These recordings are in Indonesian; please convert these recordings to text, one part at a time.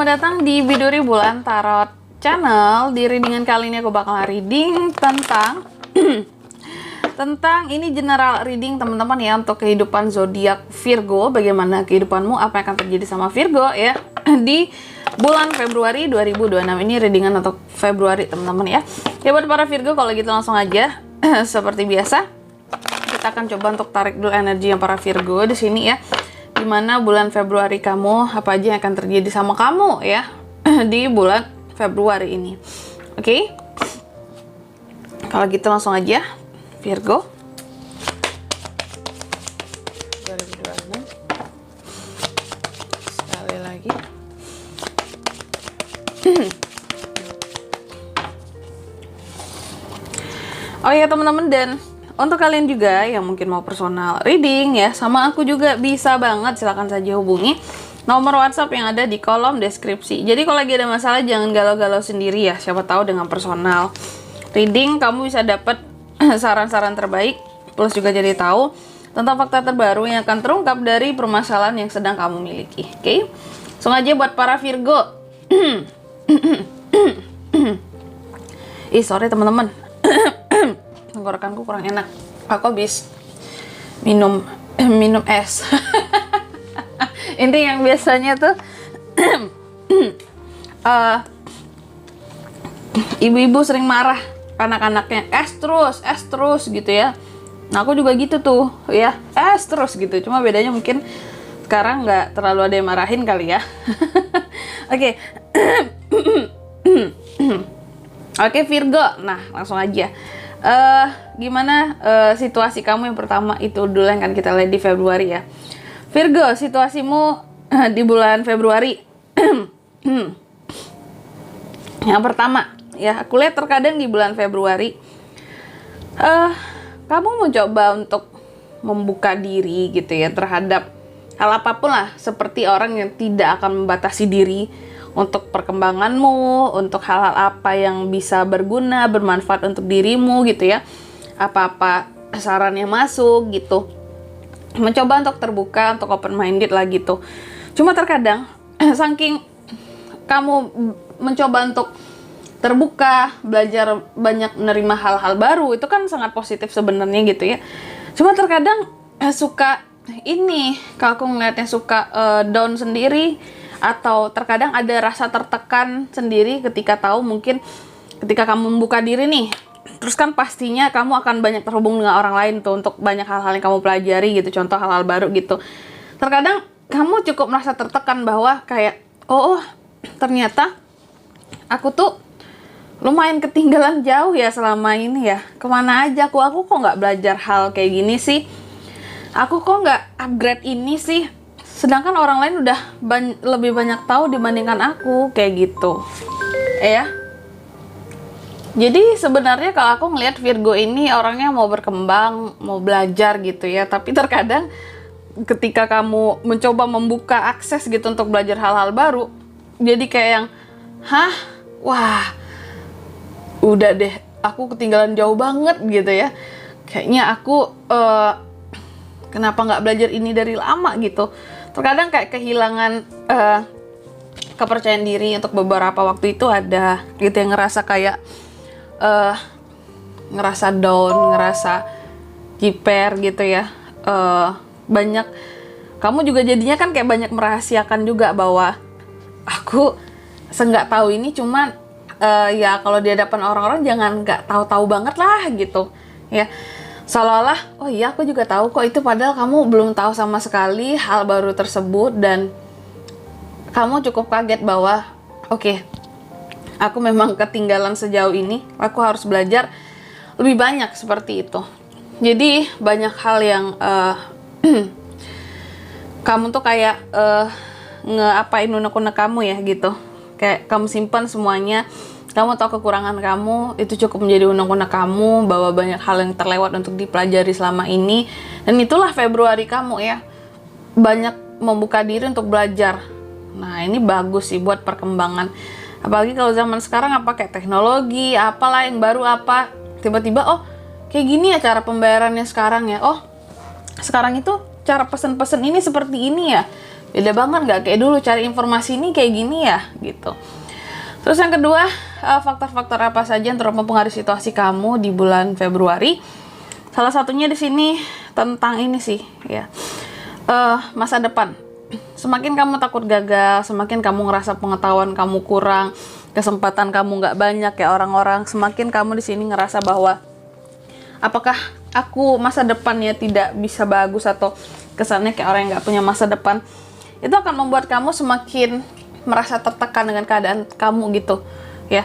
selamat datang di Biduri Bulan Tarot Channel. Di readingan kali ini aku bakal reading tentang ini general reading teman-teman ya, untuk kehidupan zodiak Virgo. Bagaimana kehidupanmu, apa yang akan terjadi sama Virgo ya di bulan Februari 2026. Ini readingan untuk Februari teman-teman ya. Ya buat para Virgo, kalau gitu langsung aja seperti biasa kita akan coba untuk tarik dulu energi yang para Virgo di sini ya. Gimana bulan Februari kamu, apa aja yang akan terjadi sama kamu ya di bulan Februari ini. Oke. Kalau gitu langsung aja Virgo 2026. Sekali lagi. Oh ya teman-teman, dan untuk kalian juga yang mungkin mau personal reading ya sama aku juga bisa banget, silahkan saja hubungi nomor WhatsApp yang ada di kolom deskripsi. Jadi kalau lagi ada masalah jangan galau-galau sendiri ya, siapa tahu dengan personal reading kamu bisa dapat saran-saran terbaik, plus juga jadi tahu tentang fakta terbaru yang akan terungkap dari permasalahan yang sedang kamu miliki. Oke? Langsung aja buat para Virgo. Sorry teman-teman. Tenggorokanku kurang enak. Aku habis minum es. Ini yang biasanya tuh ibu-ibu sering marah anak-anaknya, es terus gitu ya. Nah aku juga gitu tuh ya, es terus gitu. Cuma bedanya mungkin sekarang nggak terlalu ada yang marahin kali ya. Oke. Oke Virgo, nah langsung aja. Gimana situasi kamu yang pertama itu dulu yang kan kita lihat di Februari ya. Virgo, situasimu di bulan Februari. Yang pertama ya, aku lihat terkadang di bulan Februari kamu mencoba untuk membuka diri gitu ya terhadap hal apapun lah, seperti orang yang tidak akan membatasi diri untuk perkembanganmu, untuk hal-hal apa yang bisa berguna, bermanfaat untuk dirimu gitu ya. Apa-apa saran yang masuk gitu. Mencoba untuk terbuka, untuk open minded lah gitu. Cuma terkadang saking kamu mencoba untuk terbuka, belajar banyak, menerima hal-hal baru, itu kan sangat positif sebenarnya gitu ya. Cuma terkadang suka ini, kalau aku ngeliatnya suka down sendiri, atau terkadang ada rasa tertekan sendiri ketika tahu mungkin ketika kamu membuka diri nih, terus kan pastinya kamu akan banyak terhubung dengan orang lain tuh untuk banyak hal-hal yang kamu pelajari gitu, contoh hal-hal baru gitu. Terkadang kamu cukup merasa tertekan bahwa kayak oh ternyata aku tuh lumayan ketinggalan jauh ya selama ini ya, kemana aja aku kok nggak belajar hal kayak gini sih, aku kok nggak upgrade ini sih, sedangkan orang lain udah lebih banyak tahu dibandingkan aku, kayak gitu ya. Jadi sebenarnya kalau aku ngelihat Virgo ini orangnya mau berkembang, mau belajar gitu ya, tapi terkadang ketika kamu mencoba membuka akses gitu untuk belajar hal-hal baru, jadi kayak yang wah udah deh, aku ketinggalan jauh banget gitu ya, kayaknya aku kenapa nggak belajar ini dari lama gitu. Terkadang kayak kehilangan kepercayaan diri untuk beberapa waktu itu ada gitu, yang ngerasa kayak ngerasa down, ngerasa jiper gitu ya. Banyak kamu juga jadinya kan kayak banyak merahasiakan juga bahwa aku nggak tahu ini, cuman ya kalau di hadapan orang-orang jangan nggak tahu-tahu banget lah gitu ya. Seolah-olah, oh iya aku juga tahu kok itu, padahal kamu belum tahu sama sekali hal baru tersebut, dan kamu cukup kaget bahwa oke, aku memang ketinggalan sejauh ini, aku harus belajar lebih banyak seperti itu. Jadi banyak hal yang kamu tuh kayak ngeapain unek-unek kamu ya gitu, kayak kamu simpan semuanya. Kamu tahu kekurangan kamu, itu cukup menjadi unek-unek kamu, bahwa banyak hal yang terlewat untuk dipelajari selama ini. Dan itulah Februari kamu ya, banyak membuka diri untuk belajar. Nah ini bagus sih buat perkembangan. Apalagi kalau zaman sekarang apa kayak teknologi, apalah yang baru apa, tiba-tiba oh kayak gini ya cara pembayarannya sekarang ya, oh sekarang itu cara pesen-pesen ini seperti ini ya. beda banget, nggak kayak dulu cari informasi ini kayak gini ya gitu. Terus yang kedua, faktor-faktor apa saja yang turut mempengaruhi situasi kamu di bulan Februari? Salah satunya di sini tentang ini sih ya, masa depan. Semakin kamu takut gagal, semakin kamu ngerasa pengetahuan kamu kurang, kesempatan kamu nggak banyak kayak orang-orang, semakin kamu di sini ngerasa bahwa apakah aku masa depannya tidak bisa bagus atau kesannya kayak orang yang nggak punya masa depan. Itu akan membuat kamu semakin merasa tertekan dengan keadaan kamu gitu ya.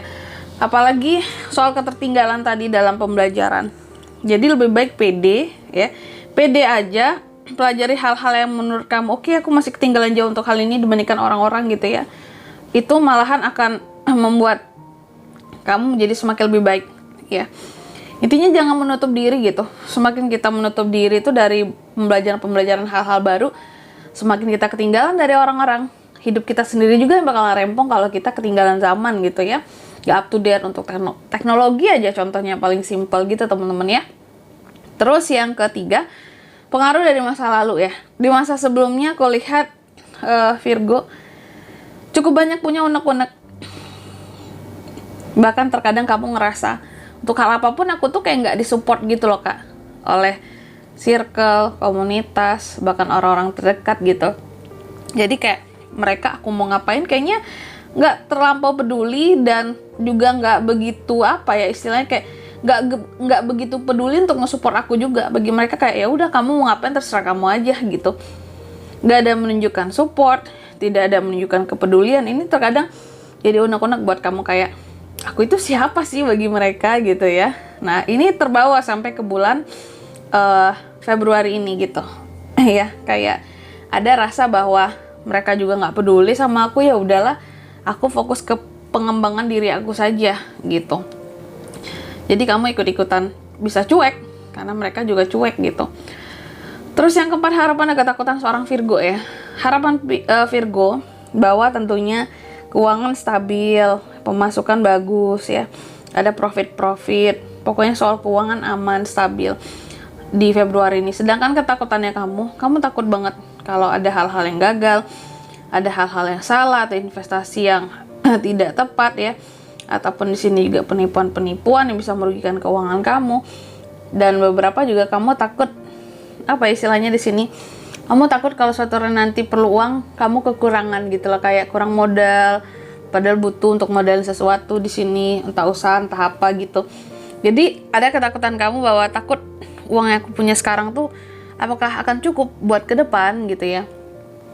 Apalagi soal ketertinggalan tadi dalam pembelajaran. Jadi lebih baik pede ya. Pede aja, pelajari hal-hal yang menurut kamu oke, aku masih ketinggalan jauh untuk hal ini dibandingkan orang-orang gitu ya. Itu malahan akan membuat kamu menjadi semakin lebih baik ya. Intinya jangan menutup diri gitu. Semakin kita menutup diri itu dari pembelajaran hal-hal baru, semakin kita ketinggalan dari orang-orang. Hidup kita sendiri juga yang bakal rempong kalau kita ketinggalan zaman gitu ya. Gak up to date untuk teknologi aja contohnya paling simpel gitu teman-teman ya. Terus yang ketiga, pengaruh dari masa lalu ya. Di masa sebelumnya aku lihat Virgo cukup banyak punya unek-unek. Bahkan terkadang kamu ngerasa untuk hal apapun aku tuh kayak nggak disupport gitu loh kak, oleh circle, komunitas, bahkan orang-orang terdekat gitu. Jadi kayak mereka aku mau ngapain kayaknya nggak terlampau peduli, dan juga nggak begitu apa ya istilahnya, kayak nggak begitu peduli untuk nge-support aku juga. Bagi mereka kayak ya udah kamu mau ngapain terserah kamu aja gitu. Nggak ada menunjukkan support, tidak ada menunjukkan kepedulian. Ini terkadang jadi unek-unek buat kamu kayak aku itu siapa sih bagi mereka gitu ya. Nah ini terbawa sampai ke bulan Februari ini gitu ya, kayak ada rasa bahwa mereka juga nggak peduli sama aku, ya udahlah aku fokus ke pengembangan diri aku saja gitu. Jadi kamu ikut-ikutan bisa cuek karena mereka juga cuek gitu. Terus yang keempat, harapan dan ketakutan seorang Virgo ya. Harapan Virgo bahwa tentunya keuangan stabil, pemasukan bagus ya, ada profit, pokoknya soal keuangan aman, stabil di Februari ini. Sedangkan ketakutannya kamu takut banget kalau ada hal-hal yang gagal, ada hal-hal yang salah atau investasi yang tidak tepat ya, ataupun di sini juga penipuan-penipuan yang bisa merugikan keuangan kamu. Dan beberapa juga kamu takut apa istilahnya di sini, kamu takut kalau suatu hari nanti perlu uang, kamu kekurangan gitu loh, kayak kurang modal, padahal butuh untuk modalin sesuatu di sini, entah usaha, entah apa gitu. Jadi ada ketakutan kamu bahwa takut uang yang aku punya sekarang tuh apakah akan cukup buat ke depan gitu ya.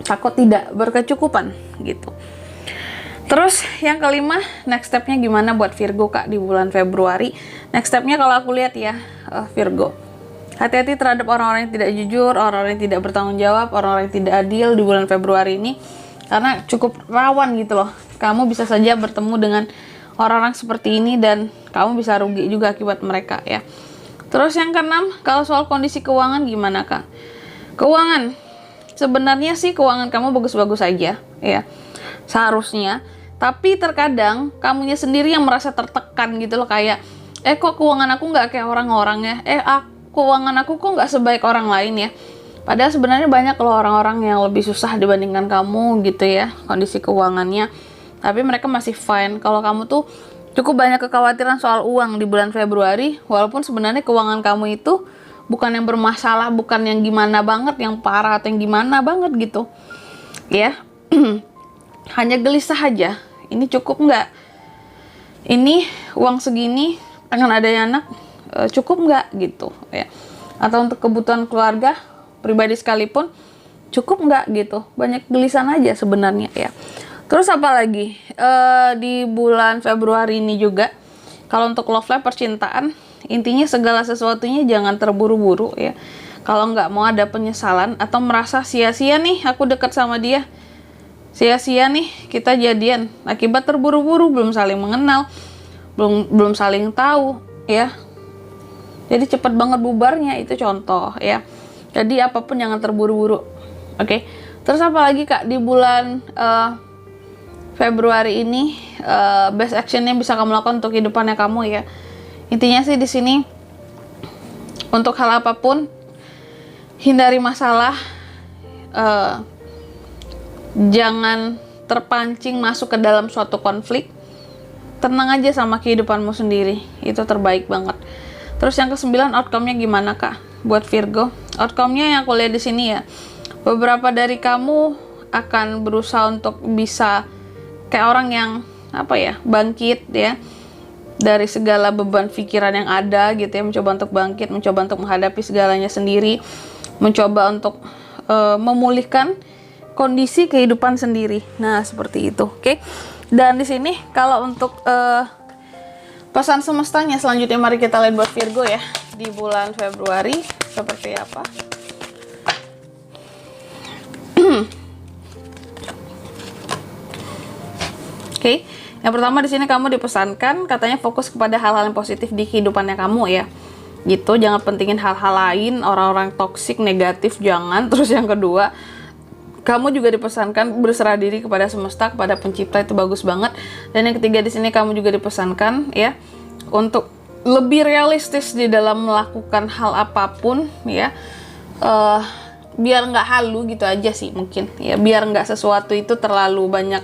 Takut tidak berkecukupan gitu. Terus yang kelima, next stepnya gimana buat Virgo kak di bulan Februari? Next stepnya kalau aku lihat ya Virgo, hati-hati terhadap orang-orang yang tidak jujur, orang-orang yang tidak bertanggung jawab, orang-orang yang tidak adil di bulan Februari ini. Karena cukup rawan gitu loh. Kamu bisa saja bertemu dengan orang-orang seperti ini dan kamu bisa rugi juga akibat mereka ya. Terus yang keenam, kalau soal kondisi keuangan gimana kak? Keuangan, sebenarnya sih keuangan kamu bagus-bagus aja ya. Seharusnya. Tapi terkadang kamunya sendiri yang merasa tertekan gitu loh, kayak kok keuangan aku nggak kayak orang-orang ya, keuangan aku kok nggak sebaik orang lain ya. Padahal sebenarnya banyak loh orang-orang yang lebih susah dibandingkan kamu gitu ya kondisi keuangannya, tapi mereka masih fine. Kalau kamu tuh cukup banyak kekhawatiran soal uang di bulan Februari, walaupun sebenarnya keuangan kamu itu bukan yang bermasalah, bukan yang gimana banget, yang parah atau yang gimana banget gitu ya. Hanya gelisah aja, ini cukup nggak, ini uang segini pengen ada anak, cukup nggak gitu ya, atau untuk kebutuhan keluarga pribadi sekalipun cukup nggak gitu. Banyak gelisahan aja sebenarnya ya. Terus apa lagi di bulan Februari ini juga, kalau untuk love life, percintaan, intinya segala sesuatunya jangan terburu-buru ya. Kalau nggak mau ada penyesalan atau merasa sia-sia nih aku dekat sama dia, sia-sia nih kita jadian akibat terburu-buru, belum saling mengenal, belum saling tahu ya. Jadi cepet banget bubarnya, itu contoh ya. Jadi apapun jangan terburu-buru. Oke. Terus apa lagi kak di bulan Februari ini, best action yang bisa kamu lakukan untuk kehidupannya kamu ya. Intinya sih di sini untuk hal apapun hindari masalah, Jangan terpancing masuk ke dalam suatu konflik. Tenang aja sama kehidupanmu sendiri, itu terbaik banget. Terus yang ke-9, outcome-nya gimana kak buat Virgo? Outcome-nya yang aku lihat di sini ya, beberapa dari kamu akan berusaha untuk bisa kayak orang yang bangkit ya dari segala beban pikiran yang ada gitu ya, mencoba untuk bangkit, mencoba untuk menghadapi segalanya sendiri, mencoba untuk memulihkan kondisi kehidupan sendiri. Nah, seperti itu. Oke. Dan di sini kalau untuk pesan semestanya selanjutnya, mari kita lihat buat Virgo ya di bulan Februari seperti apa. Oke, yang pertama di sini kamu dipesankan katanya fokus kepada hal-hal yang positif di kehidupannya kamu ya. Gitu, jangan pentingin hal-hal lain, orang-orang toksik, negatif jangan. Terus yang kedua, kamu juga dipesankan berserah diri kepada semesta, kepada pencipta, itu bagus banget. Dan yang ketiga di sini kamu juga dipesankan ya untuk lebih realistis di dalam melakukan hal apapun ya. Biar nggak halu gitu aja sih mungkin ya, biar nggak sesuatu itu terlalu banyak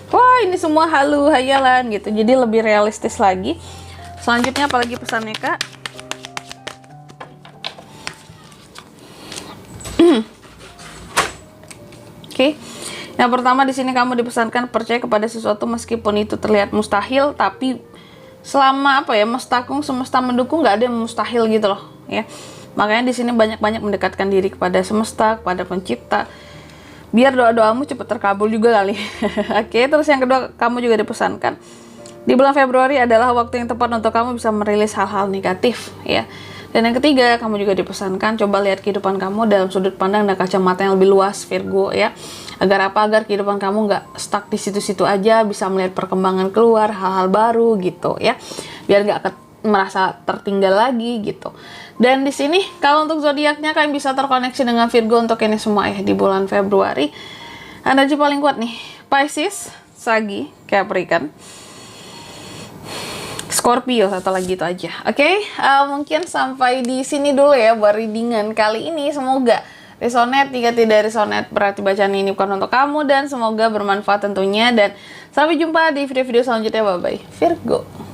wah ini semua halu hayalan gitu, jadi lebih realistis lagi. Selanjutnya apalagi pesannya kak? Oke. Yang pertama di sini kamu dipesankan percaya kepada sesuatu meskipun itu terlihat mustahil, tapi selama mestakung semesta mendukung, nggak ada yang mustahil gitu loh ya. Makanya di sini banyak-banyak mendekatkan diri kepada semesta, kepada pencipta, biar doa-doamu cepat terkabul juga kali. Oke, terus yang kedua kamu juga dipesankan di bulan Februari adalah waktu yang tepat untuk kamu bisa merilis hal-hal negatif ya. Dan yang ketiga kamu juga dipesankan coba lihat kehidupan kamu dalam sudut pandang dan kacamata yang lebih luas Virgo ya. Agar apa? Agar kehidupan kamu nggak stuck di situ-situ aja, bisa melihat perkembangan keluar, hal-hal baru gitu ya. Biar nggak merasa tertinggal lagi gitu. Dan di sini kalau untuk zodiaknya kalian bisa terkoneksi dengan Virgo untuk ini semua ya di bulan Februari. Energi paling kuat nih Pisces, Sagi, Capricorn, Scorpio, satu lagi itu aja. Oke, mungkin sampai di sini dulu ya buat readingan kali ini. Semoga resonate. Jika tidak resonate berarti bacaan ini bukan untuk kamu, dan semoga bermanfaat tentunya. Dan sampai jumpa di video-video selanjutnya. Bye bye Virgo.